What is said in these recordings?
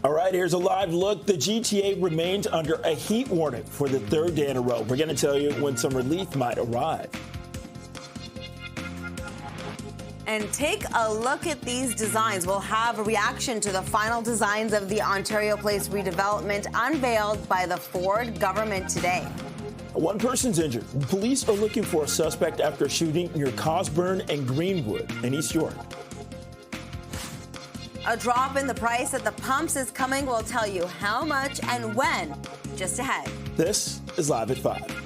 All right, here's a live look. The GTA remains under a heat warning for the third day in a row. We're going to tell you when some relief might arrive. And take a look at these designs. We'll have a reaction to the final designs of the Ontario Place redevelopment unveiled by the Ford government today. One person's injured. Police are looking for a suspect after a shooting near Cosburn and Greenwood in East York. A drop in the price at the pumps is coming. We'll tell you how much and when, just ahead. This is Live at 5.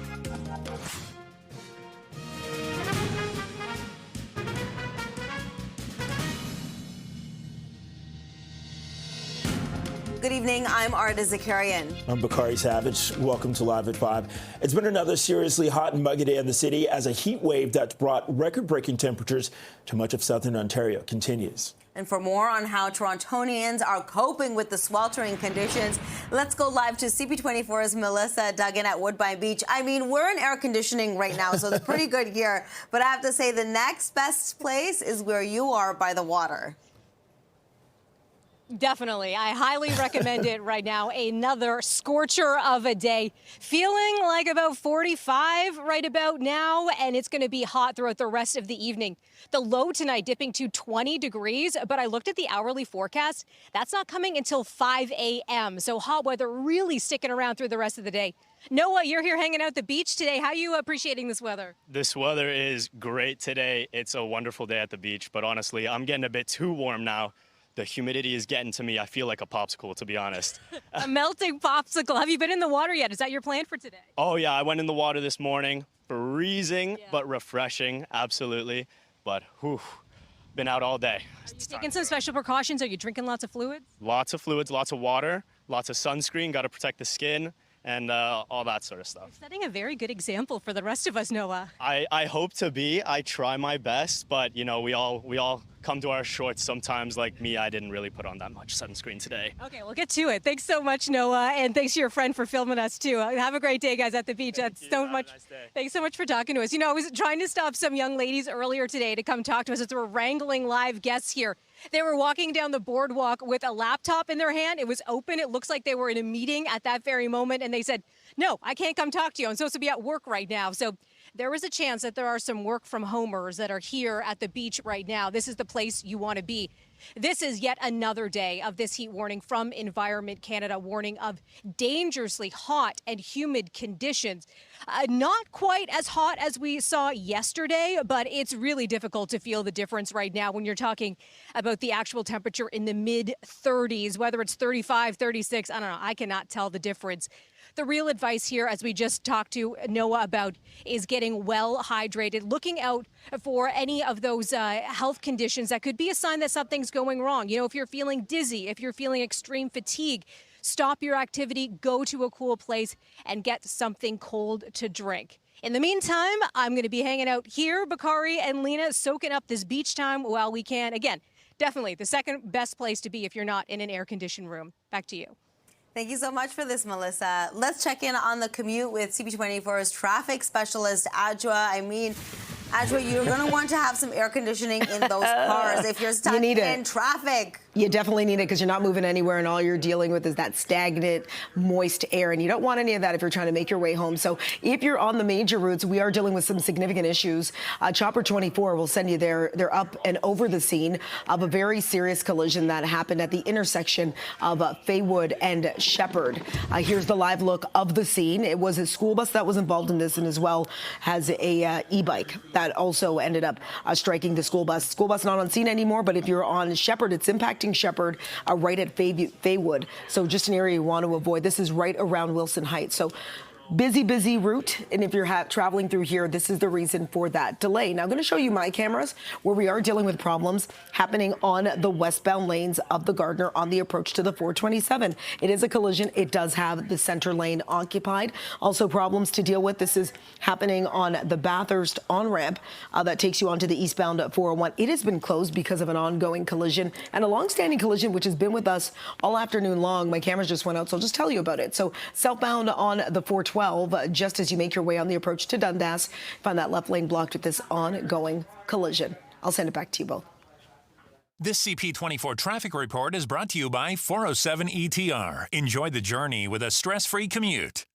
Good evening, I'm Arda Zakarian. I'm Bakari Savage. Welcome to Live at 5. It's been another seriously hot and muggy day in the city as a heat wave that's brought record-breaking temperatures to much of southern Ontario continues. And for more on how Torontonians are coping with the sweltering conditions, let's go live to CP24's Melissa Duggan at Woodbine Beach. I mean, we're in air conditioning right now, so it's pretty good here. But I have to say the next best place is where you are by the water. Definitely. I highly recommend it right now. Another scorcher of a day. Feeling like about 45 right about now, and it's going to be hot throughout the rest of the evening. The low tonight dipping to 20 degrees, but I looked at the hourly forecast. That's not coming until 5 a.m., so hot weather really sticking around through the rest of the day. Noah, you're here hanging out at the beach today. How are you appreciating this weather? This weather is great today. It's a wonderful day at the beach, but honestly, I'm getting a bit too warm now. The humidity is getting to me. I feel like a popsicle, to be honest. A melting popsicle. Have you been in the water yet? Is that your plan for today? Oh, yeah. I went in the water this morning. Freezing, but refreshing. Absolutely. But, whew, been out all day. Are you taking some special precautions? Are you drinking lots of fluids? Lots of fluids, lots of water, lots of sunscreen. Got to protect the skin and all that sort of stuff. You're setting a very good example for the rest of us, Noah. I hope to be. I try my best, but, you know, we all come to our shorts sometimes. Like me, I didn't really put on that much sunscreen today. Okay, we'll get to it. Thanks so much, Noah, and thanks to your friend for filming us too. Have a great day, guys, at the beach. That's so much. Nice day. Thanks so much for talking to us. You know, I was trying to stop some young ladies earlier today to come talk to us as we're wrangling live guests here. They were walking down the boardwalk with a laptop in their hand. It was open. It looks like they were in a meeting at that very moment, and they said, "No, I can't come talk to you. I'm supposed to be at work right now." So there is a chance that there are some work from homers that are here at the beach right now. This is the place you want to be. This is yet another day of this heat warning from Environment Canada, warning of dangerously hot and humid conditions. Not quite as hot as we saw yesterday, but it's really difficult to feel the difference right now when you're talking about the actual temperature in the mid-30s, whether it's 35, 36, I don't know, I cannot tell the difference. The real advice here, as we just talked to Noah about, is getting well hydrated, looking out for any of those health conditions that could be a sign that something's going wrong. You know, if you're feeling dizzy, if you're feeling extreme fatigue, stop your activity, go to a cool place, and get something cold to drink. In the meantime, I'm going to be hanging out here, Bakari and Lena, soaking up this beach time while we can. Again, definitely the second best place to be if you're not in an air-conditioned room. Back to you. Thank you so much for this, Melissa. Let's check in on the commute with CP24's traffic specialist, Adjoa. I mean, Adjoa, you're going to want to have some air conditioning in those cars if you're stuck in traffic. You definitely need it because you're not moving anywhere and all you're dealing with is that stagnant, moist air. And you don't want any of that if you're trying to make your way home. So if you're on the major routes, we are dealing with some significant issues. Chopper 24 will send you there. They're up and over the scene of a very serious collision that happened at the intersection of Faywood and Shepherd. Here's the live look of the scene. It was a school bus that was involved in this, and as well as a e-bike that also ended up striking the school bus. School bus not on scene anymore, but if you're on Shepherd, it's impacting Shepherd right at Faywood. So just an area you want to avoid. This is right around Wilson Heights. So busy route, and if you're traveling through here, this is the reason for that delay. Now I'm going to show you my cameras where we are dealing with problems happening on the westbound lanes of the Gardner on the approach to the 427. It is a collision. It does have the center lane occupied. Also problems to deal with. This is happening on the Bathurst on-ramp that takes you onto the eastbound 401. It has been closed because of an ongoing collision and a long-standing collision which has been with us all afternoon long. My cameras just went out, so I'll just tell you about it. So southbound on the 412, just as you make your way on the approach to Dundas, find that left lane blocked with this ongoing collision. I'll send it back to you both. This CP24 traffic report is brought to you by 407 ETR. Enjoy the journey with a stress-free commute.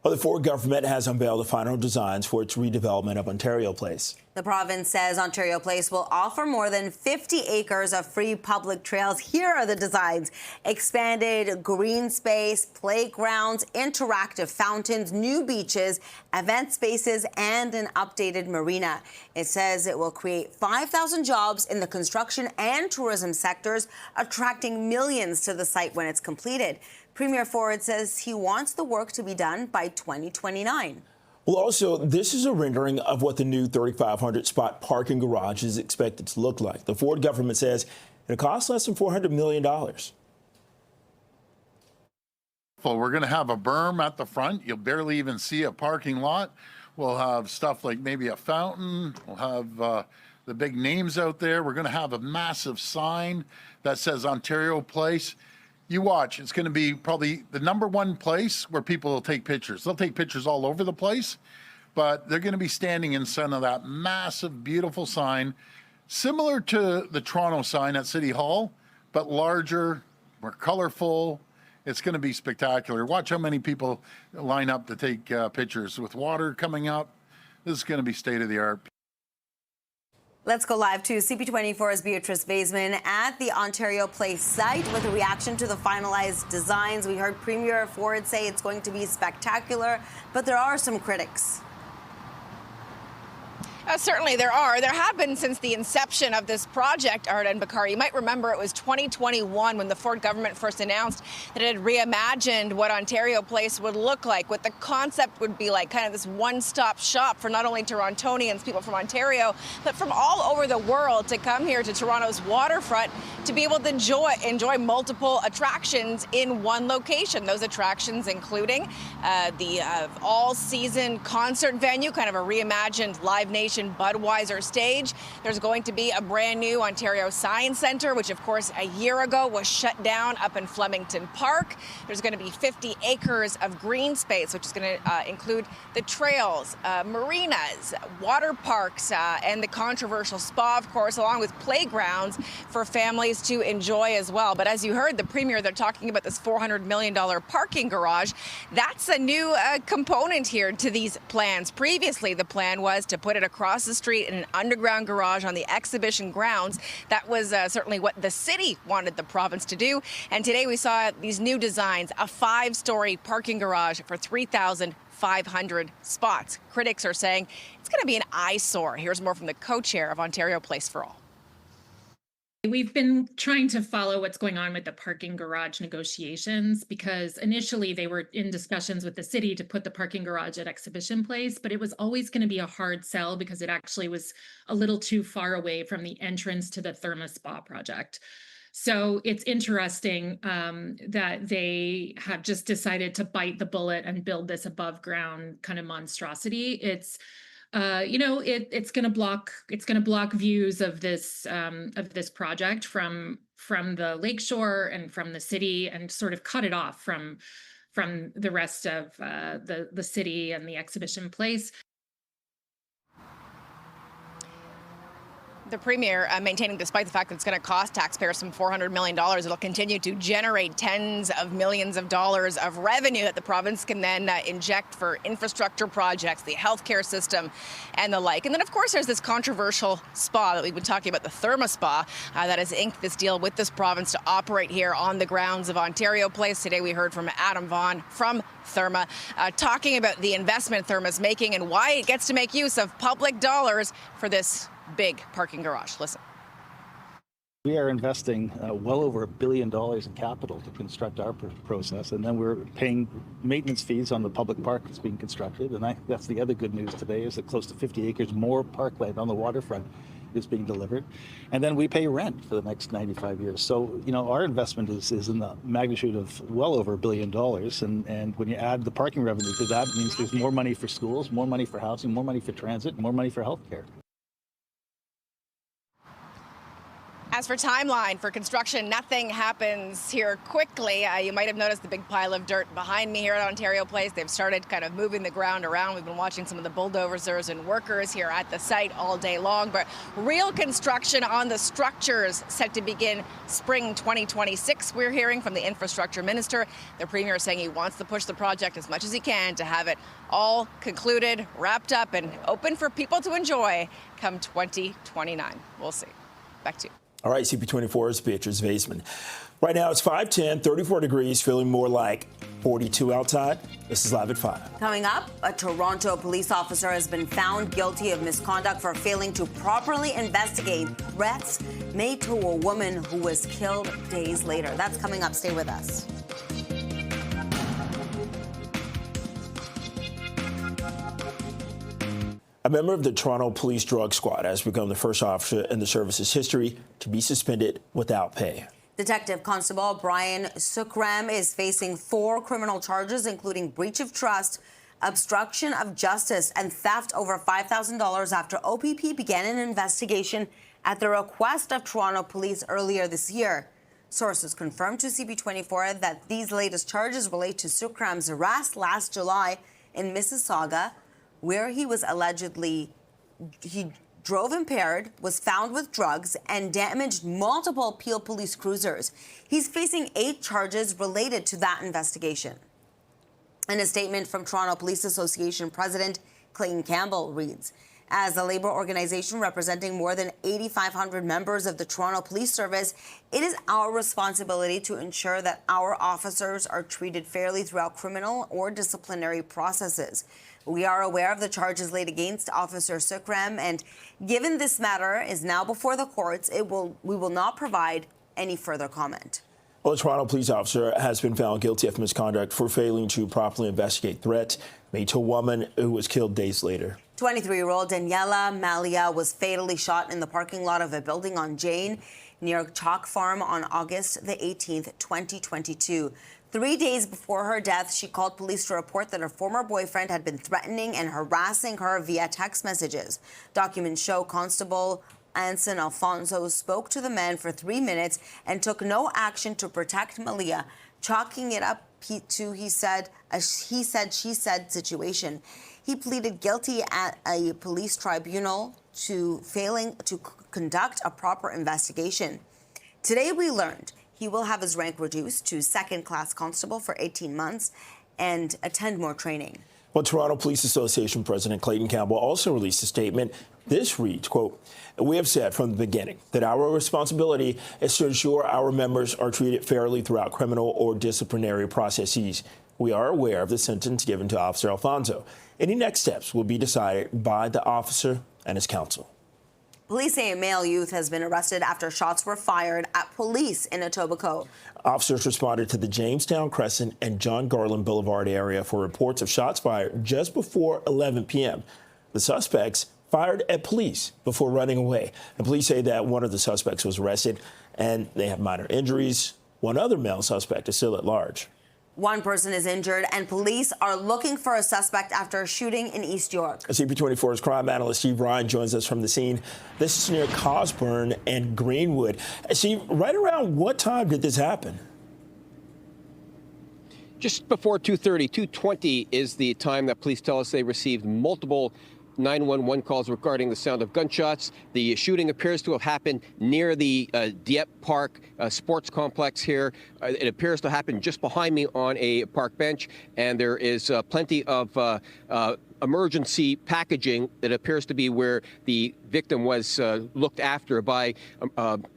Well, the Ford government has unveiled the final designs for its redevelopment of Ontario Place. The province says Ontario Place will offer more than 50 acres of free public trails. Here are the designs: expanded green space, playgrounds, interactive fountains, new beaches, event spaces, and an updated marina. It says it will create 5,000 jobs in the construction and tourism sectors, attracting millions to the site when it's completed. Premier Ford says he wants the work to be done by 2029. Well, also, this is a rendering of what the new 3,500 spot parking garage is expected to look like. The Ford government says it'll cost less than $400 million. Well, we're going to have a berm at the front. You'll barely even see a parking lot. We'll have stuff like maybe a fountain. We'll have the big names out there. We're going to have a massive sign that says Ontario Place. You watch, it's going to be probably the #1 place where people will take pictures. They'll take pictures all over the place, but they're going to be standing in front of that massive, beautiful sign, similar to the Toronto sign at City Hall, but larger, more colorful. It's going to be spectacular. Watch how many people line up to take pictures with water coming up. This is going to be state of the art. Let's go live to CP24's Beatrice Baseman at the Ontario Place site with a reaction to the finalized designs. We heard Premier Ford say it's going to be spectacular, but there are some critics. Certainly there are. There have been since the inception of this project, Art and Bakar. You might remember it was 2021 when the Ford government first announced that it had reimagined what Ontario Place would look like, what the concept would be like, kind of this one-stop shop for not only Torontonians, people from Ontario, but from all over the world to come here to Toronto's waterfront to be able to enjoy multiple attractions in one location. Those attractions including the all-season concert venue, kind of a reimagined Live Nation Budweiser stage. There's going to be a brand new Ontario Science Centre, which of course a year ago was shut down up in Flemington Park. There's going to be 50 acres of green space, which is going to include the trails, marinas, water parks, and the controversial spa, of course, along with playgrounds for families to enjoy as well. But as you heard the Premier, they're talking about this $400 million parking garage. That's a new component here to these plans. Previously, the plan was to put it across the street in an underground garage on the exhibition grounds. That was certainly what the city wanted the province to do. And today we saw these new designs, a 5-story parking garage for 3,500 spots. Critics are saying it's going to be an eyesore. Here's more from the co-chair of Ontario Place for All. We've been trying to follow what's going on with the parking garage negotiations because initially they were in discussions with the city to put the parking garage at Exhibition Place, but it was always going to be a hard sell because it actually was a little too far away from the entrance to the Therma Spa project. So it's interesting that they have just decided to bite the bullet and build this above ground kind of monstrosity. It's it's going to block views of this project from the lakeshore and from the city, and sort of cut it off from the rest of the city and the Exhibition Place. The Premier maintaining, despite the fact that it's going to cost taxpayers some $400 million, it'll continue to generate tens of millions of dollars of revenue that the province can then inject for infrastructure projects, the healthcare system, and the like. And then, of course, there's this controversial spa that we've been talking about, the Therma Spa, that has inked this deal with this province to operate here on the grounds of Ontario Place. Today, we heard from Adam Vaughan from Therma, talking about the investment Therma's making and why it gets to make use of public dollars for this big parking garage. Listen. We are investing well over $1 billion in capital to construct our process, and then we're paying maintenance fees on the public park that's being constructed. And that's the other good news today, is that close to 50 acres more parkland on the waterfront is being delivered. And then we pay rent for the next 95 years. So, our investment is in the magnitude of well over $1 billion. And when you add the parking revenue to that, it means there's more money for schools, more money for housing, more money for transit, more money for healthcare. As for timeline for construction, nothing happens here quickly. You might have noticed the big pile of dirt behind me here at Ontario Place. They've started kind of moving the ground around. We've been watching some of the bulldozers and workers here at the site all day long. But real construction on the structures set to begin spring 2026. We're hearing from the infrastructure minister. The premier is saying he wants to push the project as much as he can to have it all concluded, wrapped up, and open for people to enjoy come 2029. We'll see. Back to you. All right, CP24's Beatrice Vaisman. Right now it's 5:10, 34 degrees, feeling more like 42 outside. This is Live at 5. Coming up, a Toronto police officer has been found guilty of misconduct for failing to properly investigate threats made to a woman who was killed days later. That's coming up. Stay with us. A member of the Toronto Police Drug Squad has become the first officer in the service's history to be suspended without pay. Detective Constable Brian Sukram is facing 4 criminal charges, including breach of trust, obstruction of justice, and theft over $5,000 after OPP began an investigation at the request of Toronto Police earlier this year. Sources confirmed to CP24 that these latest charges relate to Sukram's arrest last July in Mississauga, where he drove impaired, was found with drugs, and damaged multiple Peel police cruisers. He's facing 8 charges related to that investigation. In a statement from Toronto Police Association President Clayton Campbell reads, as a labor organization representing more than 8,500 members of the Toronto Police Service, it is our responsibility to ensure that our officers are treated fairly throughout criminal or disciplinary processes. We are aware of the charges laid against Officer Sukram, and given this matter is now before the courts, we will not provide any further comment. Well, a Toronto police officer has been found guilty of misconduct for failing to properly investigate threats made to a woman who was killed days later. 23-year-old Daniela Malia was fatally shot in the parking lot of a building on Jane near Chalk Farm on August the 18th, 2022. 3 days before her death, she called police to report that her former boyfriend had been threatening and harassing her via text messages. Documents show Constable Anson Alfonso spoke to the man for 3 minutes and took no action to protect Malia, chalking it up to, he said, she said situation. He pleaded guilty at a police tribunal to failing to conduct a proper investigation. Today we learned he will have his rank reduced to second-class constable for 18 months and attend more training. Well, Toronto Police Association President Clayton Campbell also released a statement. This reads, quote, we have said from the beginning that our responsibility is to ensure our members are treated fairly throughout criminal or disciplinary processes. We are aware of the sentence given to Officer Alfonso. Any next steps will be decided by the officer and his counsel. Police say a male youth has been arrested after shots were fired at police in Etobicoke. Officers responded to the Jamestown Crescent and John Garland Boulevard area for reports of shots fired just before 11 p.m. The suspects fired at police before running away. And police say that one of the suspects was arrested and they have minor injuries. One other male suspect is still at large. One person is injured, and police are looking for a suspect after a shooting in East York. CP24's crime analyst Steve Ryan joins us from the scene. This is near Cosburn and Greenwood. Steve, right around what time did this happen? Just before 2:30, 2:20 is the time that police tell us they received multiple 911 calls regarding the sound of gunshots. The shooting appears to have happened near the Dieppe Park sports complex here. It appears to happen just behind me on a park bench, and there is plenty of emergency packaging that appears to be where the victim was looked after by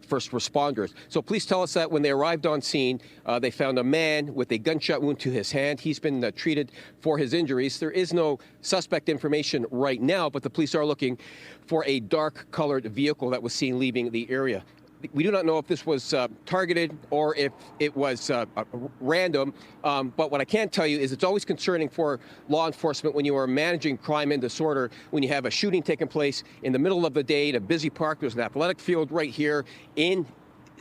first responders. So police tell us that when they arrived on scene, they found a man with a gunshot wound to his hand. He's been treated for his injuries. There is no suspect information right now, but the police are looking for a dark-colored vehicle that was seen leaving the area. We do not know if this was targeted or if it was random, but what I can tell you is it's always concerning for law enforcement when you are managing crime and disorder, when you have a shooting taking place in the middle of the day in a busy park. There's an athletic field right here in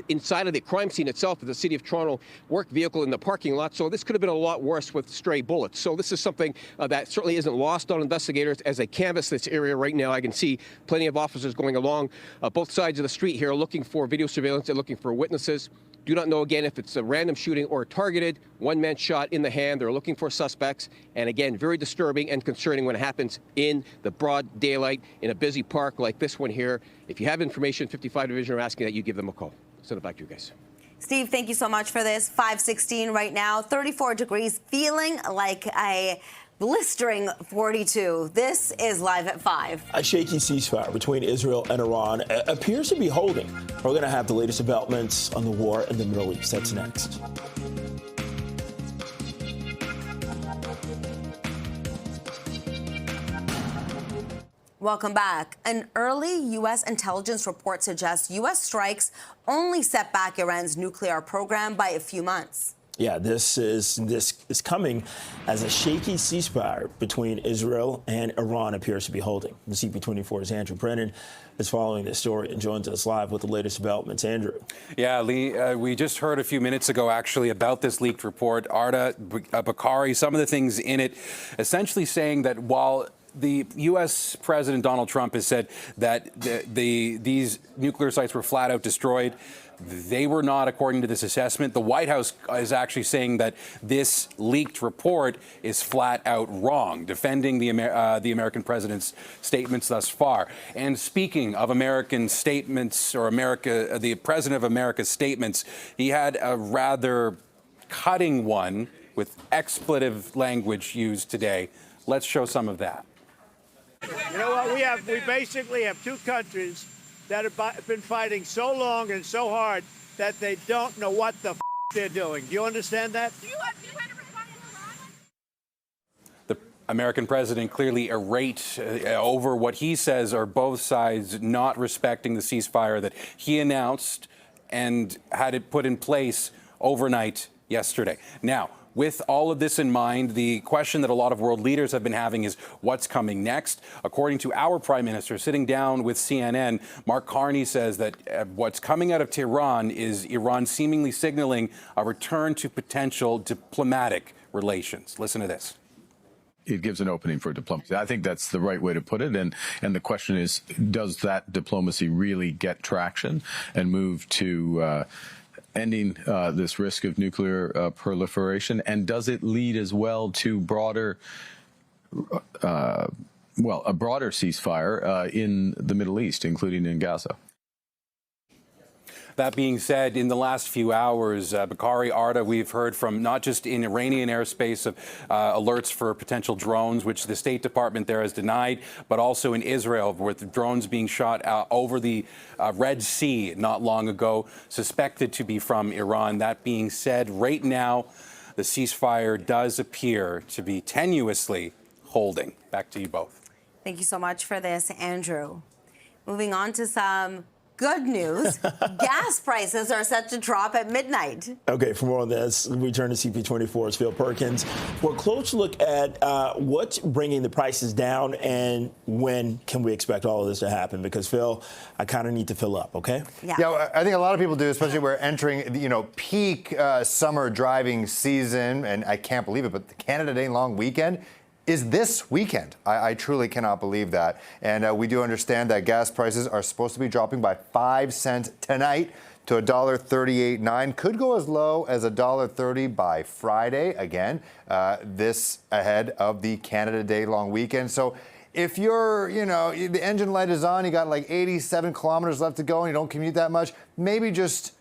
inside of the crime scene itself of the City of Toronto work vehicle in the parking lot. So this could have been a lot worse with stray bullets. So this is something that certainly isn't lost on investigators. As they canvass this area right now, I can see plenty of officers going along both sides of the street here looking for video surveillance and looking for witnesses. Do not know, again, if it's a random shooting or targeted. One man shot in the hand. They're looking for suspects. And again, very disturbing and concerning when it happens in the broad daylight in a busy park like this one here. If you have information, 55 Division are asking that you give them a call. Send it back to you guys. Steve, thank you so much for this. 5:16 right now, 34 degrees, feeling like a blistering 42. This is Live at 5. A shaky ceasefire between Israel and Iran appears to be holding. We're going to have the latest developments on the war in the Middle East. That's next. Welcome back. An early U.S. intelligence report suggests U.S. strikes only set back Iran's nuclear program by a few months. Yeah, this is coming as a shaky ceasefire between Israel and Iran appears to be holding. The CP24's Andrew Brennan is following this story and joins us live with the latest developments. Andrew. Yeah, Lee, we just heard a few minutes ago, actually, about this leaked report. Arda Bakari, some of the things in it, essentially saying that while the U.S. President Donald Trump has said that these nuclear sites were flat out destroyed, they were not, according to this assessment. The White House is actually saying that this leaked report is flat out wrong, defending the American president's statements thus far. And speaking of American statements, or the president of America's statements, he had a rather cutting one with expletive language used today. Let's show some of that. You know what? We basically have two countries that have been fighting so long and so hard that they don't know what the they're doing. Do you understand that? The American president clearly irate over what he says are both sides not respecting the ceasefire that he announced and had it put in place overnight yesterday. Now, with all of this in mind, the question that a lot of world leaders have been having is what's coming next. According to our prime minister, sitting down with CNN, Mark Carney says that what's coming out of Tehran is Iran seemingly signaling a return to potential diplomatic relations. Listen to this. It gives an opening for diplomacy. I think that's the right way to put it. And the question is, does that diplomacy really get traction and move to ending this risk of nuclear proliferation? And does it lead as well to broader, a broader ceasefire in the Middle East, including in Gaza? That being said, in the last few hours, Bakari, Arda, we've heard from not just in Iranian airspace of alerts for potential drones, which the State Department there has denied, but also in Israel with drones being shot over the Red Sea not long ago, suspected to be from Iran. That being said, right now, the ceasefire does appear to be tenuously holding. Back to you both. Thank you so much for this, Andrew. Moving on to some good news. Gas prices are set to drop at midnight. Okay, for more on this, we turn to CP24's Phil Perkins for a close look at what's bringing the prices down and when can we expect all of this to happen? Because, Phil, I kind of need to fill up, okay? Yeah, I think a lot of people do, especially we're entering, peak summer driving season, and I can't believe it, but the Canada Day long weekend is this weekend. I truly cannot believe that. And we do understand that gas prices are supposed to be dropping by 5 cents tonight to $1.38.9. Could go as low as $1.30 by Friday. Again, this ahead of the Canada Day long weekend. So if you're, the engine light is on, you got like 87 kilometers left to go and you don't commute that much, maybe just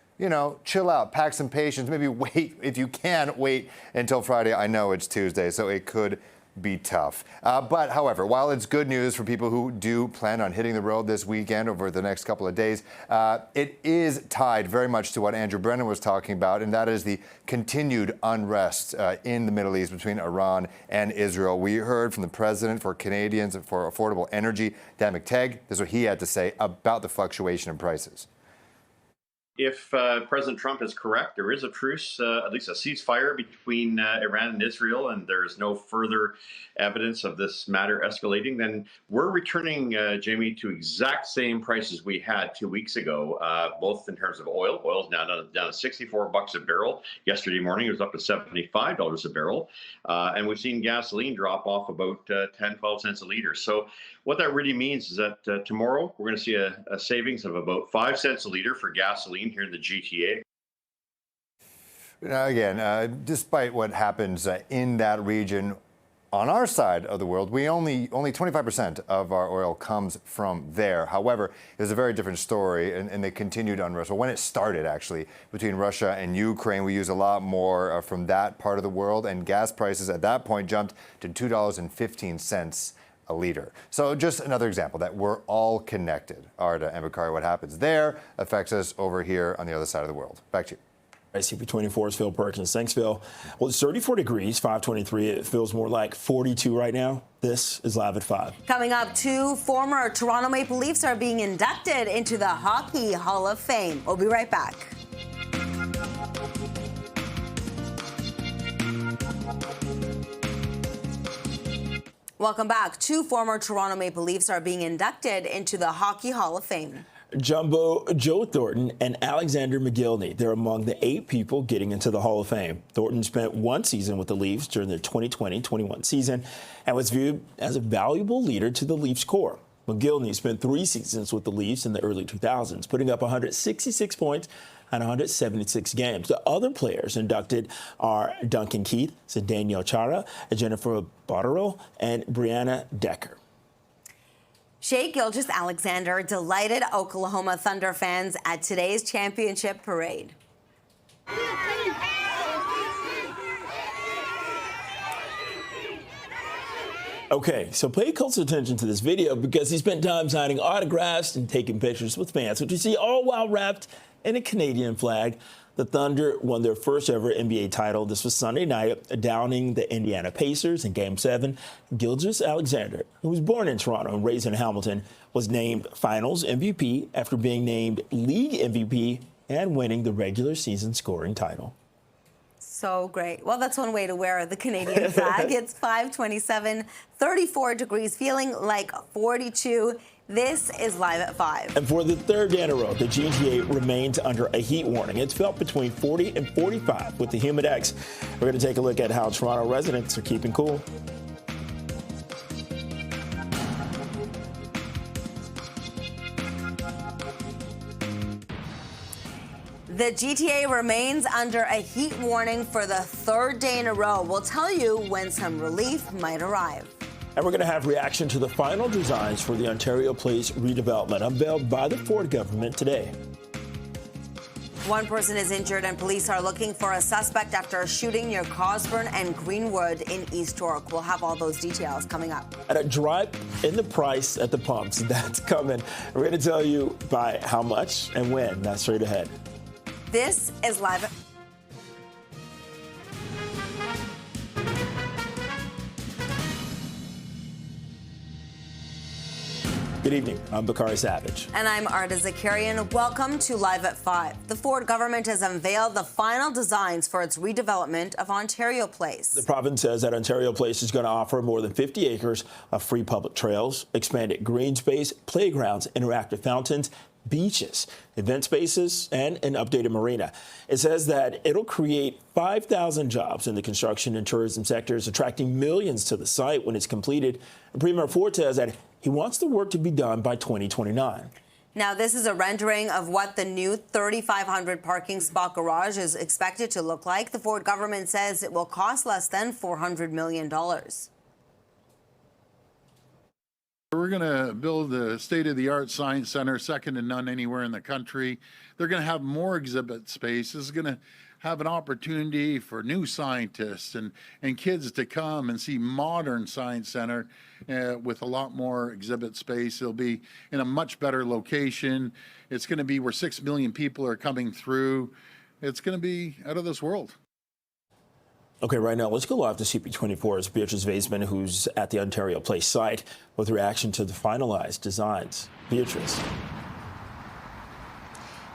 chill out, pack some patience, maybe wait, if you can, wait until Friday. I know it's Tuesday, so it could be tough. But however, while it's good news for people who do plan on hitting the road this weekend over the next couple of days, it is tied very much to what Andrew Brennan was talking about, and that is the continued unrest in the Middle East between Iran and Israel. We heard from the president for Canadians for Affordable Energy, Dan McTeague. This is what he had to say about the fluctuation in prices. If President Trump is correct, there is a truce, at least a ceasefire between Iran and Israel, and there is no further evidence of this matter escalating, then we're returning, Jamie, to exact same prices we had 2 weeks ago, both in terms of oil. Oil's now down to $64 a barrel. Yesterday morning, it was up to $75 a barrel. And we've seen gasoline drop off about 10, 12 cents a liter. So what that really means is that tomorrow we're going to see a savings of about 5 cents a liter for gasoline here in the GTA. Now, again, despite what happens in that region, on our side of the world, we only 25% of our oil comes from there. However, it was a very different story, and they continued unrest. Well, when it started, actually, between Russia and Ukraine, we use a lot more from that part of the world, and gas prices at that point jumped to $2.15 a liter. So just another example that we're all connected. Arda and Bakari, what happens there affects us over here on the other side of the world. Back to you. CP24's Phil Perkins. Thanks, Phil. Well, it's 34 degrees, 523. It feels more like 42 right now. This is Live at 5. Coming up, 2 former Toronto Maple Leafs are being inducted into the Hockey Hall of Fame. We'll be right back. Welcome back. 2 former Toronto Maple Leafs are being inducted into the Hockey Hall of Fame. Jumbo Joe Thornton and Alexander McGillney. They're among the 8 people getting into the Hall of Fame. Thornton spent 1 season with the Leafs during the 2020-21 season and was viewed as a valuable leader to the Leafs core. McGillney spent 3 seasons with the Leafs in the early 2000s, putting up 166 points and 176 games. The other players inducted are Duncan Keith, Daniel Chara, Jennifer Botterill, and Brianna Decker. Shea Gilgeous-Alexander delighted Oklahoma Thunder fans at today's championship parade. Okay, so pay close attention to this video because he spent time signing autographs and taking pictures with fans, which you see all while wrapped in a Canadian flag. The Thunder won their first ever NBA title. This was Sunday night, downing the Indiana Pacers in Game 7. Gilgeous-Alexander, who was born in Toronto and raised in Hamilton, was named Finals MVP after being named League MVP and winning the regular season scoring title. So great. Well, that's one way to wear the Canadian flag. It's 5:27, 34 degrees, feeling like 42. This is Live at 5. And for the 3rd day in a row, the GTA remains under a heat warning. It's felt between 40 and 45 with the Humidex. We're going to take a look at how Toronto residents are keeping cool. The GTA remains under a heat warning for the 3rd day in a row. We'll tell you when some relief might arrive. And we're going to have reaction to the final designs for the Ontario Place redevelopment unveiled by the Ford government today. 1 person is injured and police are looking for a suspect after a shooting near Cosburn and Greenwood in East York. We'll have all those details coming up. And a drop in the price at the pumps, that's coming. We're going to tell you by how much and when. That's straight ahead. This is Live at Good evening. I'm Bakari Savage. And I'm Arda Zakarian. Welcome to Live at 5. The Ford government has unveiled the final designs for its redevelopment of Ontario Place. The province says that Ontario Place is going to offer more than 50 acres of free public trails, expanded green space, playgrounds, interactive fountains, beaches, event spaces, and an updated marina. It says that it'll create 5,000 jobs in the construction and tourism sectors, attracting millions to the site when it's completed. And Premier Ford says that he wants the work to be done by 2029. Now, this is a rendering of what the new 3,500 parking spot garage is expected to look like. The Ford government says it will cost less than $400 million. We're going to build a state-of-the-art science center, second to none anywhere in the country. They're going to have more exhibit space. This is going to have an opportunity for new scientists and kids to come and see modern science center with a lot more exhibit space. It'll be in a much better location. It's going to be where 6 million people are coming through. It's going to be out of this world. Okay, right now, let's go live to CP24's Beatrice Vaisman, who's at the Ontario Place site with reaction to the finalized designs. Beatrice.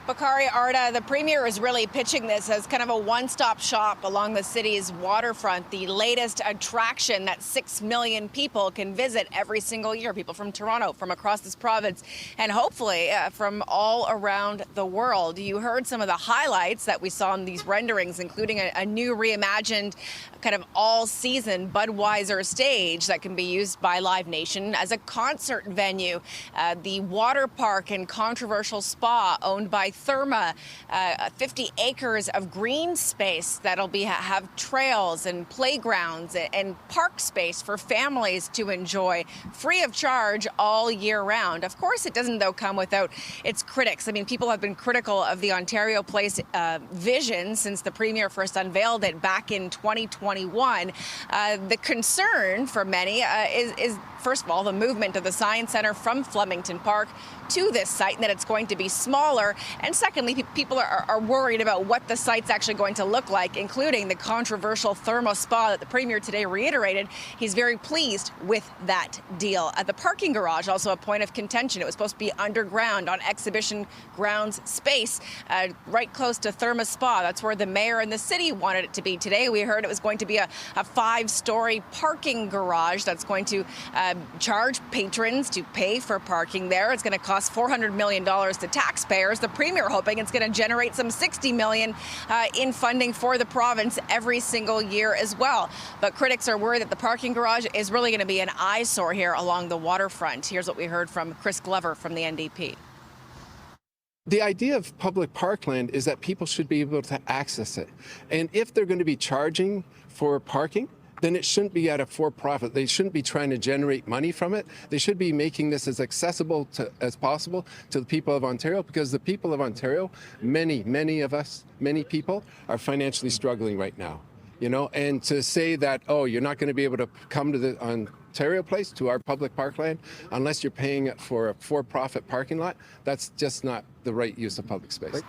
Bakari, Arda, the Premier is really pitching this as kind of a one-stop shop along the city's waterfront, the latest attraction that 6 million people can visit every single year, people from Toronto, from across this province, and hopefully from all around the world. You heard some of the highlights that we saw in these renderings, including a new reimagined kind of all-season Budweiser stage that can be used by Live Nation as a concert venue, the water park and controversial spa owned by Therma, 50 acres of green space that'll have trails and playgrounds and park space for families to enjoy free of charge all year round. Of course, it doesn't, though, come without its critics. I mean, people have been critical of the Ontario Place vision since the Premier first unveiled it back in 2021. The concern for many is, first of all, the movement of the Science Centre from Flemington Park to this site, and that it's going to be smaller. And secondly, people are worried about what the site's actually going to look like, including the controversial Therma Spa that the Premier today reiterated he's very pleased with that deal. At the parking garage, also a point of contention. It was supposed to be underground on exhibition grounds space, right close to Therma Spa. That's where the mayor and the city wanted it to be. Today, we heard it was going to be a 5-story parking garage that's going to charge patrons to pay for parking there. It's going to cost $400 million to taxpayers. The Premier hoping it's going to generate some $60 million in funding for the province every single year as well. But critics are worried that the parking garage is really going to be an eyesore here along the waterfront. Here's what we heard from Chris Glover from the NDP. The idea of public parkland is that people should be able to access it. And if they're going to be charging for parking, then it shouldn't be at a for-profit. They shouldn't be trying to generate money from it. They should be making this as accessible as possible to the people of Ontario, because the people of Ontario, many people are financially struggling right now. You know, and to say that, oh, you're not going to be able to come to the Ontario Place, to our public parkland, unless you're paying it for a for-profit parking lot, that's just not the right use of public space. Right.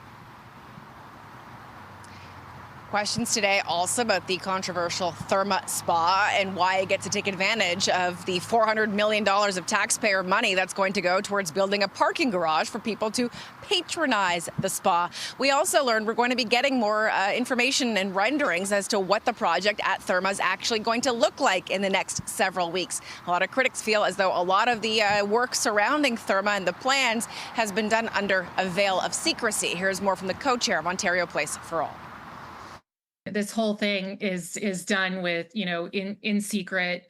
Questions today also about the controversial Therma Spa and why it gets to take advantage of the $400 million of taxpayer money that's going to go towards building a parking garage for people to patronize the spa. We also learned we're going to be getting more information and renderings as to what the project at Therma is actually going to look like in the next several weeks. A lot of critics feel as though a lot of the work surrounding Therma and the plans has been done under a veil of secrecy. Here's more from the co-chair of Ontario Place for All. This whole thing is done with, in secret,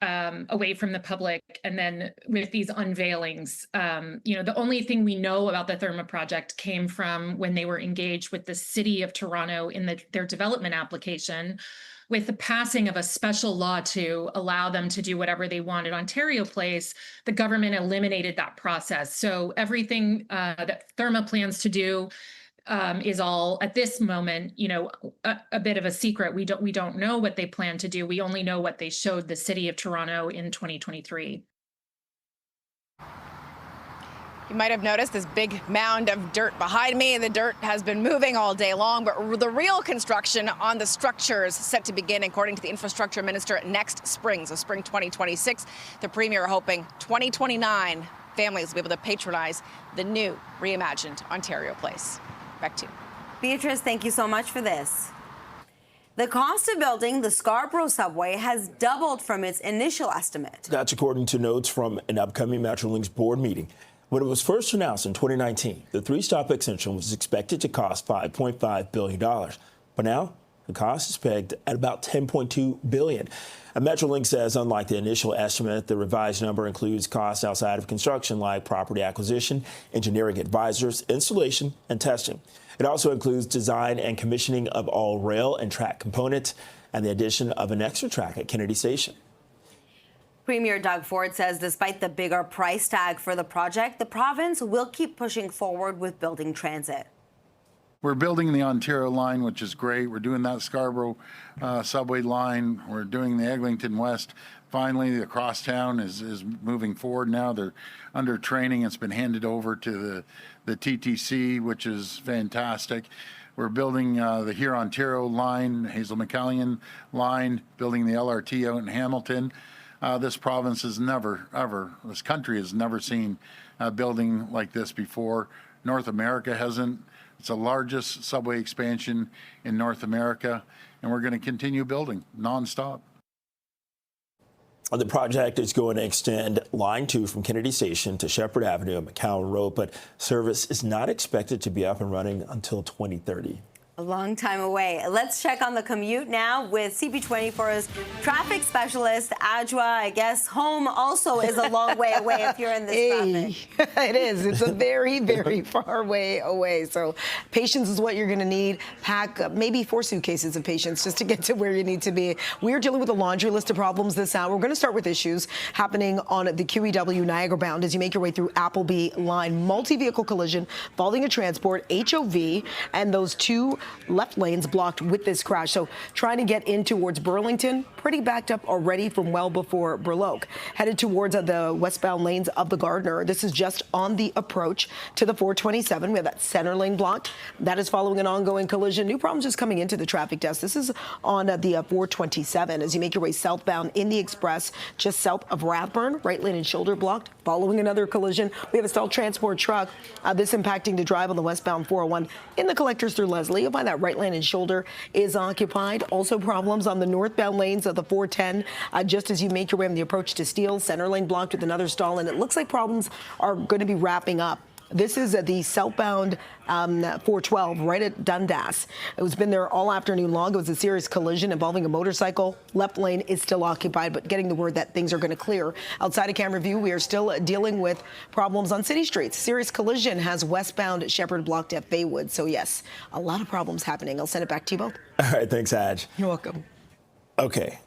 away from the public, and then with these unveilings. The only thing we know about the Therma project came from when they were engaged with the City of Toronto in their development application, with the passing of a special law to allow them to do whatever they want at Ontario Place. The government eliminated that process. So everything that Therma plans to do is all at this moment, a bit of a secret. We don't know what they plan to do. We only know what they showed the City of Toronto in 2023. You might have noticed this big mound of dirt behind me. The dirt has been moving all day long, but the real construction on the structures set to begin, according to the infrastructure minister, next spring, so spring 2026. The Premier hoping 2029 families will be able to patronize the new reimagined Ontario Place. Back to you. Beatrice, thank you so much for this. The cost of building the Scarborough subway has doubled from its initial estimate. That's according to notes from an upcoming Metrolinx board meeting. When it was first announced in 2019, the 3-stop extension was expected to cost $5.5 billion. But now, the cost is pegged at about $10.2 billion. Metrolinx says, unlike the initial estimate, the revised number includes costs outside of construction like property acquisition, engineering advisors, installation, and testing. It also includes design and commissioning of all rail and track components and the addition of an extra track at Kennedy Station. Premier Doug Ford says despite the bigger price tag for the project, the province will keep pushing forward with building transit. We're building the Ontario line, which is great. We're doing that Scarborough subway line. We're doing the Eglinton West. Finally, the crosstown is moving forward now. They're under training. It's been handed over to the TTC, which is fantastic. We're building the Huron-Ontario line, Hazel McCallion line, building the LRT out in Hamilton. This province has never, ever, this country has never seen a building like this before. North America hasn't. It's the largest subway expansion in North America, and we're going to continue building nonstop. The project is going to extend Line 2 from Kennedy Station to Shepherd Avenue and McCowan Road, but service is not expected to be up and running until 2030. A long time away. Let's check on the commute now with CP24's traffic specialist, Adjoa. I guess home also is a long way away if you're in this traffic. It is. It's a very, very far way away. So patience is what you're going to need. Pack maybe 4 suitcases of patience just to get to where you need to be. We're dealing with a laundry list of problems this hour. We're going to start with issues happening on the QEW Niagara bound as you make your way through Appleby line. Multi-vehicle collision following a transport, HOV, and those 2 left lanes blocked with this crash. So trying to get in towards Burlington, pretty backed up already from well before Burloak. Headed towards the westbound lanes of the Gardner. This is just on the approach to the 427. We have that center lane blocked. That is following an ongoing collision. New problems just coming into the traffic desk. This is on the 427 as you make your way southbound in the express, just south of Rathburn. Right lane and shoulder blocked following another collision. We have a stalled transport truck. This impacting the drive on the westbound 401 in the collectors through Leslie. You'll find that right lane and shoulder is occupied. Also problems on the northbound lanes of the 410 just as you make your way on the approach to Steele. Center lane blocked with another stall, and it looks like problems are going to be wrapping up. This is the southbound 412 right at Dundas. It was been there all afternoon long. It was a serious collision involving a motorcycle. Left lane is still occupied, but getting the word that things are going to clear. Outside of camera view, we are still dealing with problems on city streets. Serious collision has westbound Shepherd blocked at Baywood. So yes, a lot of problems happening. I'll send it back to you both. All right, thanks, Adj. You're welcome. Okay.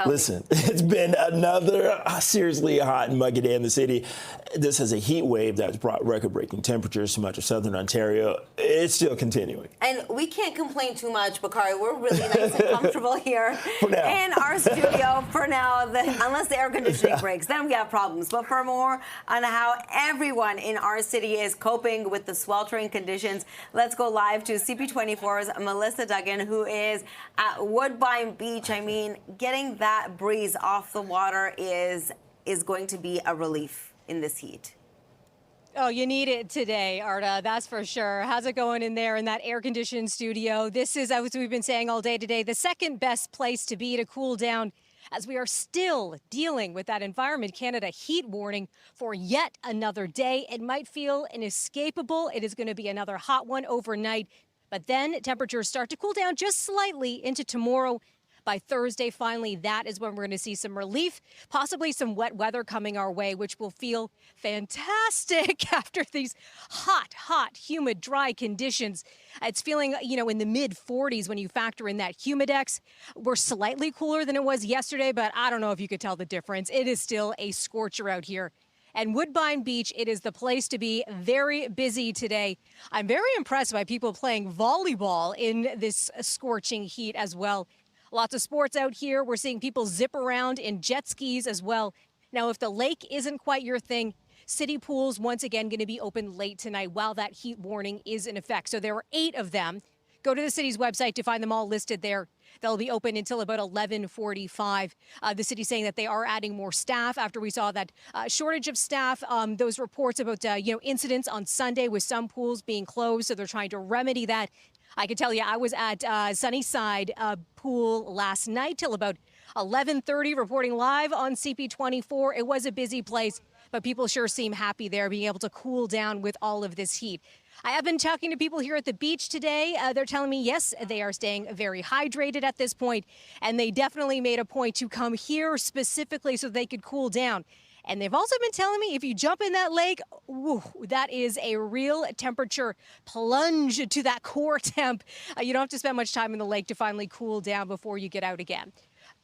Listen, it's been another seriously hot and muggy day in the city. This is a heat wave that's brought record-breaking temperatures to much of southern Ontario. It's still continuing. And we can't complain too much, Bakari. We're really nice and comfortable here For now. in our studio for now, unless the air conditioning breaks. Then we have problems. But for more on how everyone in our city is coping with the sweltering conditions, let's go live to CP24's Melissa Duggan, who is at Woodbine Beach. I mean, getting that breeze off the water is going to be a relief in this heat. Oh, you need it today, Arda, that's for sure. How's it going in there in that air-conditioned studio? This is, as we've been saying all day today, the second best place to be to cool down as we are still dealing with that Environment Canada heat warning for yet another day. It might feel inescapable. It is going to be another hot one overnight, but then temperatures start to cool down just slightly into tomorrow. By Thursday, finally, that is when we're going to see some relief, possibly some wet weather coming our way, which will feel fantastic after these hot, humid, dry conditions. It's feeling, in the mid-40s when you factor in that humidex. We're slightly cooler than it was yesterday, but I don't know if you could tell the difference. It is still a scorcher out here. And Woodbine Beach, it is the place to be. Very busy today. I'm very impressed by people playing volleyball in this scorching heat as well. Lots of sports out here. We're seeing people zip around in jet skis as well. Now, if the lake isn't quite your thing, city pools once again going to be open late tonight while that heat warning is in effect. So there are 8 of them. Go to the city's website to find them all listed there. They'll be open until about 11:45. The city saying that they are adding more staff after we saw that shortage of staff. Those reports about incidents on Sunday with some pools being closed, so they're trying to remedy that. I can tell you, I was at Sunnyside Pool last night till about 11:30, reporting live on CP24. It was a busy place, but people sure seem happy there, being able to cool down with all of this heat. I have been talking to people here at the beach today. They're telling me, yes, they are staying very hydrated at this point, and they definitely made a point to come here specifically so they could cool down. And they've also been telling me if you jump in that lake, woo, that is a real temperature plunge to that core temp. You don't have to spend much time in the lake to finally cool down before you get out again.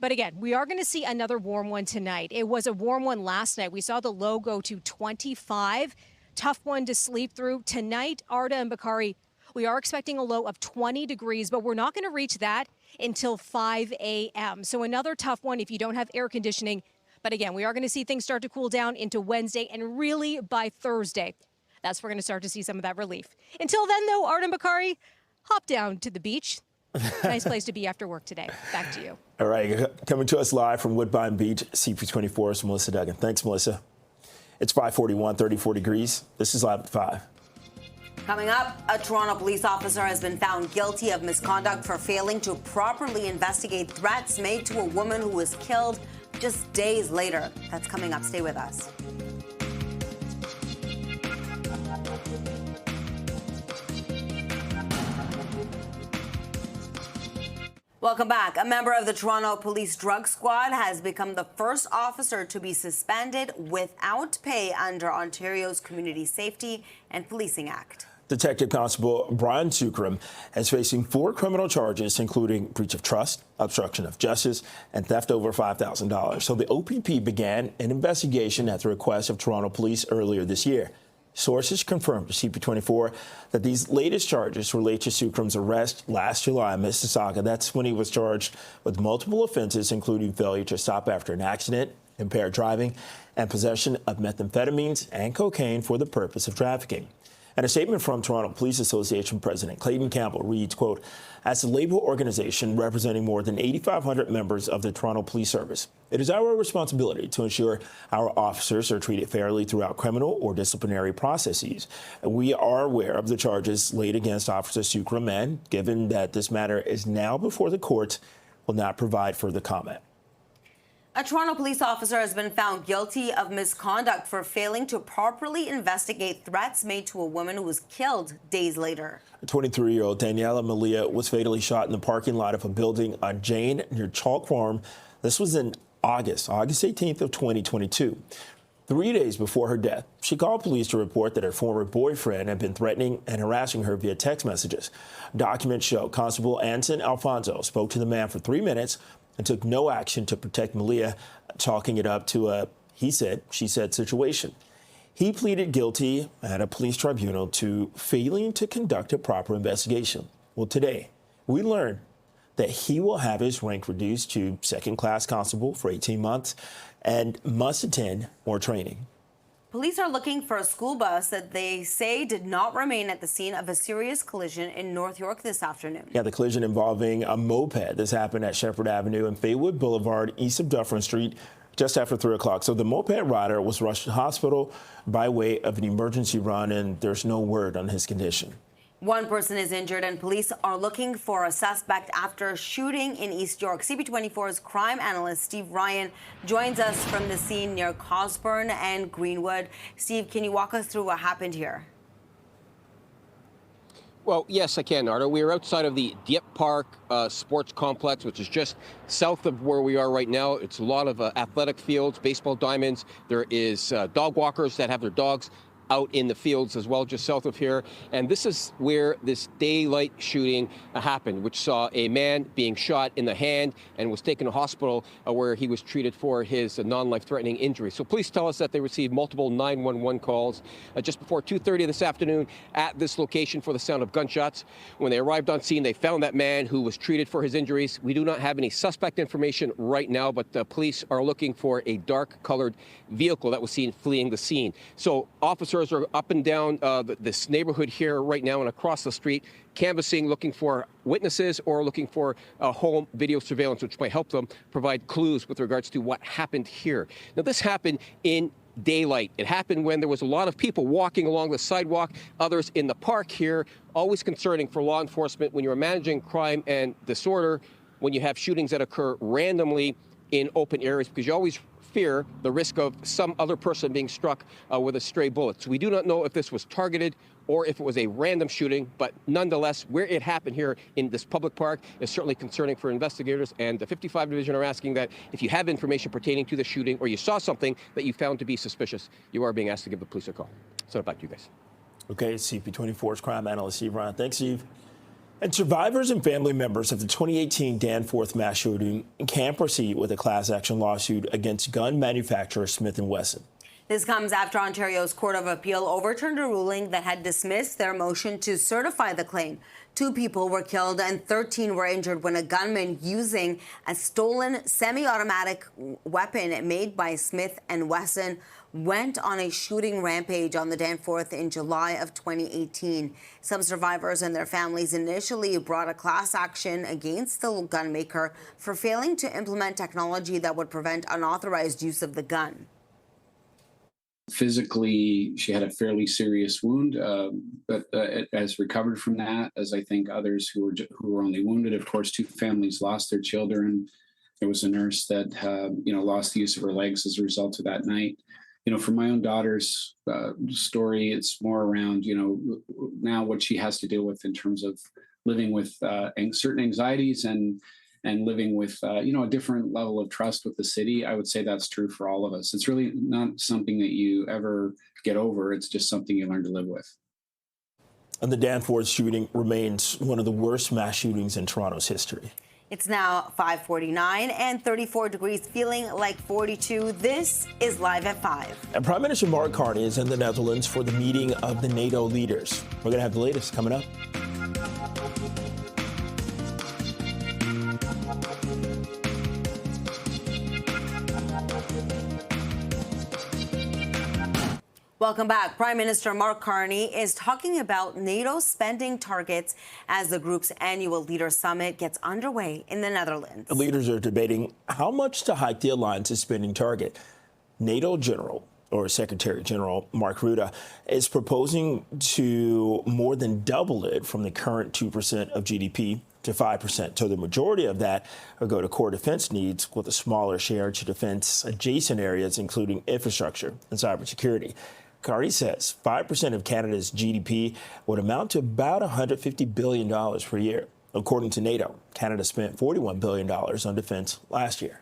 But again, we are going to see another warm one tonight. It was a warm one last night. We saw the low go to 25. Tough one to sleep through. Tonight, Arda and Bakari, we are expecting a low of 20 degrees, but we're not going to reach that until 5 a.m. So another tough one if you don't have air conditioning. But again, we are going to see things start to cool down into Wednesday and really by Thursday. That's where we're going to start to see some of that relief. Until then, though, Arda and Bakari, hop down to the beach. Nice place to be after work today. Back to you. All right, coming to us live from Woodbine Beach, CP24's Melissa Duggan. Thanks, Melissa. It's 5:41, 34 degrees. This is Live at 5. Coming up, a Toronto police officer has been found guilty of misconduct for failing to properly investigate threats made to a woman who was killed just days later. That's coming up. Stay with us. Welcome back. A member of the Toronto Police Drug Squad has become the first officer to be suspended without pay under Ontario's Community Safety and Policing Act. Detective Constable Brian Sukram is facing 4 criminal charges, including breach of trust, obstruction of justice, and theft over $5,000. So the OPP began an investigation at the request of Toronto Police earlier this year. Sources confirmed to CP24 that these latest charges relate to Sukram's arrest last July in Mississauga. That's when he was charged with multiple offenses, including failure to stop after an accident, impaired driving, and possession of methamphetamines and cocaine for the purpose of trafficking. And a statement from Toronto Police Association President Clayton Campbell reads, quote, as a labor organization representing more than 8,500 members of the Toronto Police Service, it is our responsibility to ensure our officers are treated fairly throughout criminal or disciplinary processes. We are aware of the charges laid against Officer Sukram, and given that this matter is now before the courts, will not provide further comment. A Toronto police officer has been found guilty of misconduct for failing to properly investigate threats made to a woman who was killed days later. 23-year-old Daniela Malia was fatally shot in the parking lot of a building on Jane near Chalk Farm. This was in August 18th of 2022. 3 days before her death, she called police to report that her former boyfriend had been threatening and harassing her via text messages. Documents show Constable Anson Alfonso spoke to the man for 3 minutes and took no action to protect Malia, chalking it up to a he said, she said situation. He pleaded guilty at a police tribunal to failing to conduct a proper investigation. Well, today, we learned that he will have his rank reduced to second-class constable for 18 months and must attend more training. Police are looking for a school bus that they say did not remain at the scene of a serious collision in North York this afternoon. Yeah, the collision involving a moped. This happened at Shepherd Avenue and Faywood Boulevard, east of Dufferin Street, just after 3 o'clock. So the moped rider was rushed to hospital by way of an emergency run, and there's no word on his condition. One person is injured, and police are looking for a suspect after a shooting in East York. CP24's crime analyst Steve Ryan joins us from the scene near Cosburn and Greenwood. Steve, can you walk us through what happened here? Well, yes, I can, Ardo. We are outside of the Dieppe Park Sports Complex, which is just south of where we are right now. It's a lot of athletic fields, baseball diamonds. There is dog walkers that have their dogs out in the fields as well, just south of here. And this is where this daylight shooting happened, which saw a man being shot in the hand and was taken to hospital where he was treated for his non-life-threatening injury. So police tell us that they received multiple 911 calls just before 2:30 this afternoon at this location for the sound of gunshots. When they arrived on scene, they found that man who was treated for his injuries. We do not have any suspect information right now, but the police are looking for a dark-colored vehicle that was seen fleeing the scene. So officers are up and down this neighborhood here right now and across the street, canvassing, looking for witnesses or looking for home video surveillance, which might help them provide clues with regards to what happened here. Now, this happened in daylight. It happened when there was a lot of people walking along the sidewalk, others in the park here. Always concerning for law enforcement when you're managing crime and disorder, when you have shootings that occur randomly in open areas, because you always fear the risk of some other person being struck with a stray bullet. So we do not know if this was targeted or if it was a random shooting, but nonetheless, where it happened here in this public park is certainly concerning for investigators. And the 55 Division are asking that if you have information pertaining to the shooting or you saw something that you found to be suspicious, you are being asked to give the police a call. Send it back to you guys. Okay, CP24's crime analyst Steve Ryan. Thanks, Steve. And survivors and family members of the 2018 Danforth mass shooting can proceed with a class action lawsuit against gun manufacturer Smith & Wesson. This comes after Ontario's Court of Appeal overturned a ruling that had dismissed their motion to certify the claim. 2 people were killed and 13 were injured when a gunman using a stolen semi-automatic weapon made by Smith & Wesson went on a shooting rampage on the Danforth in July of 2018. Some survivors and their families initially brought a class action against the gunmaker for failing to implement technology that would prevent unauthorized use of the gun. Physically, she had a fairly serious wound, but has recovered from that, as I think others who were only wounded. Of course, 2 families lost their children. There was a nurse that lost the use of her legs as a result of that night. For my own daughter's story, it's more around now what she has to deal with in terms of living with certain anxieties and living with a different level of trust with the city. I would say that's true for all of us. It's really not something that you ever get over. It's just something you learn to live with. And the Danforth shooting remains one of the worst mass shootings in Toronto's history. It's now 5:49 and 34 degrees, feeling like 42. This is Live at 5. And Prime Minister Mark Carney is in the Netherlands for the meeting of the NATO leaders. We're going to have the latest coming up. Welcome back. Prime Minister Mark Carney is talking about NATO spending targets as the group's annual Leader Summit gets underway in the Netherlands. The leaders are debating how much to hike the alliance's spending target. NATO Secretary General Mark Rutte is proposing to more than double it from the current 2% of GDP to 5%. So the majority of that will go to core defense needs, with a smaller share to defense adjacent areas, including infrastructure and cybersecurity. Carney says 5% of Canada's GDP would amount to about $150 billion per year. According to NATO, Canada spent $41 billion on defense last year.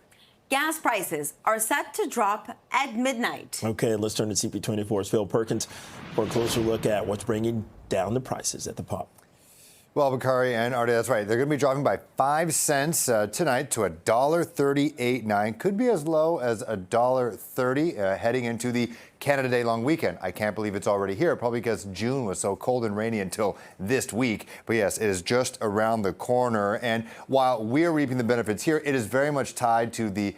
Gas prices are set to drop at midnight. Okay, let's turn to CP24's Phil Perkins for a closer look at what's bringing down the prices at the pump. Well, Bakari and Artie, that's right. They're going to be dropping by 5 cents tonight to $1.38.9. Could be as low as $1.30 heading into the Canada Day long weekend. I can't believe it's already here, probably because June was so cold and rainy until this week. But yes, it is just around the corner. And while we're reaping the benefits here, it is very much tied to the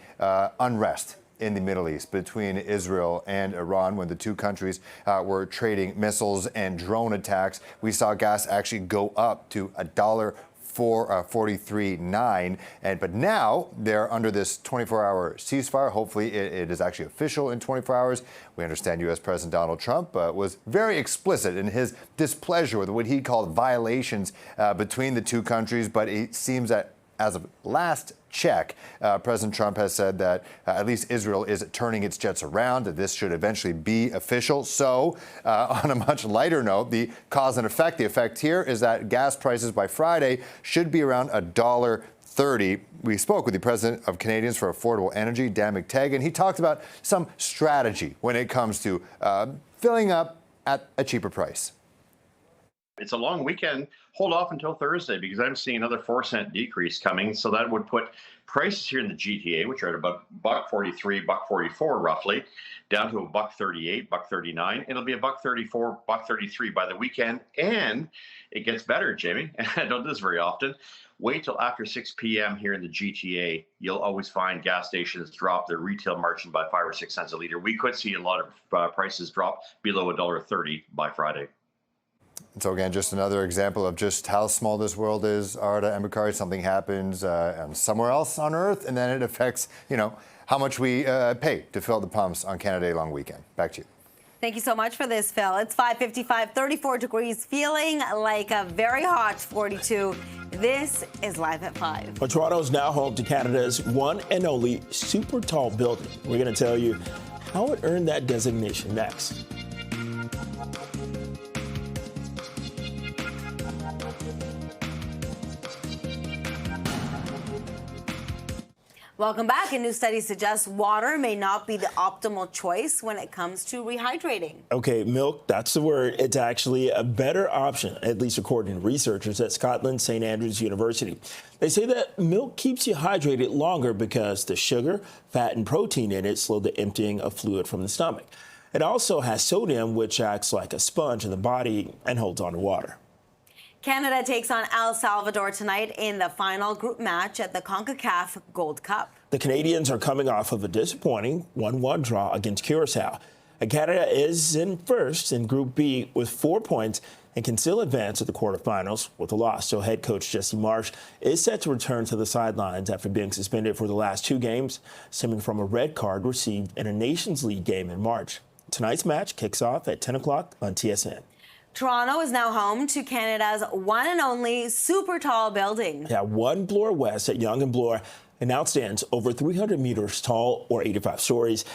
unrest in the Middle East between Israel and Iran, when the two countries were trading missiles and drone attacks. We saw gas actually go up to $1.43.9, but now they're under this 24-hour ceasefire. Hopefully it is actually official in 24 hours. We understand U.S. President Donald Trump was very explicit in his displeasure with what he called violations between the two countries, but it seems that as of last check, President Trump has said that at least Israel is turning its jets around, that this should eventually be official. So on a much lighter note, the cause and effect, the effect here is that gas prices by Friday should be around $1.30. We spoke with the president of Canadians for Affordable Energy, Dan McTagan. He talked about some strategy when it comes to filling up at a cheaper price. It's a long weekend. Hold off until Thursday, because I'm seeing another 4-cent decrease coming. So that would put prices here in the GTA, which are at about $1.43, $1.44 roughly, down to $1.38, $1.39. It'll be $1.34, $1.33 by the weekend. And it gets better, Jamie. I don't do this very often. Wait till after 6 p.m. here in the GTA. You'll always find gas stations drop their retail margin by 5 or 6 cents a liter. We could see a lot of prices drop below $1.30 by Friday. So again, just another example of just how small this world is, Arda and Bakari. Something happens somewhere else on Earth, and then it affects, how much we pay to fill the pumps on Canada Day long weekend. Back to you. Thank you so much for this, Phil. It's 5:55, 34 degrees, feeling like a very hot 42. This is Live at 5. Well, Toronto is now home to Canada's one and only super tall building. We're going to tell you how it earned that designation next. Welcome back. A new study suggests water may not be the optimal choice when it comes to rehydrating. Okay, milk, that's the word. It's actually a better option, at least according to researchers at Scotland's St. Andrews University. They say that milk keeps you hydrated longer because the sugar, fat, and protein in it slow the emptying of fluid from the stomach. It also has sodium, which acts like a sponge in the body and holds on to water. Canada takes on El Salvador tonight in the final group match at the CONCACAF Gold Cup. The Canadians are coming off of a disappointing 1-1 draw against Curacao. And Canada is in first in Group B with 4 points and can still advance to the quarterfinals with a loss. So head coach Jesse Marsh is set to return to the sidelines after being suspended for the last 2 games, stemming from a red card received in a Nations League game in March. Tonight's match kicks off at 10 o'clock on TSN. Toronto is now home to Canada's one and only super tall building. Yeah, one Bloor West at Yonge and Bloor. It now stands over 300 meters tall, or 85 stories,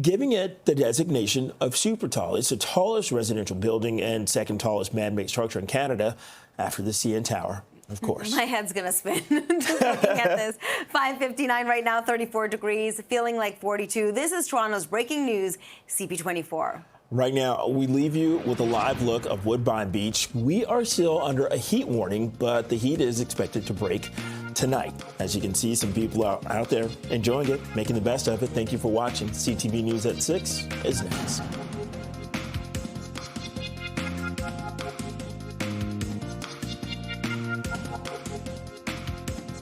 giving it the designation of super tall. It's the tallest residential building and second tallest man-made structure in Canada after the CN Tower, of course. My head's going to spin just looking at this. 5:59 right now, 34 degrees, feeling like 42. This is Toronto's breaking news, CP24. Right now, we leave you with a live look of Woodbine Beach. We are still under a heat warning, but the heat is expected to break tonight. As you can see, some people are out there enjoying it, making the best of it. Thank you for watching. CTV News at 6 is next.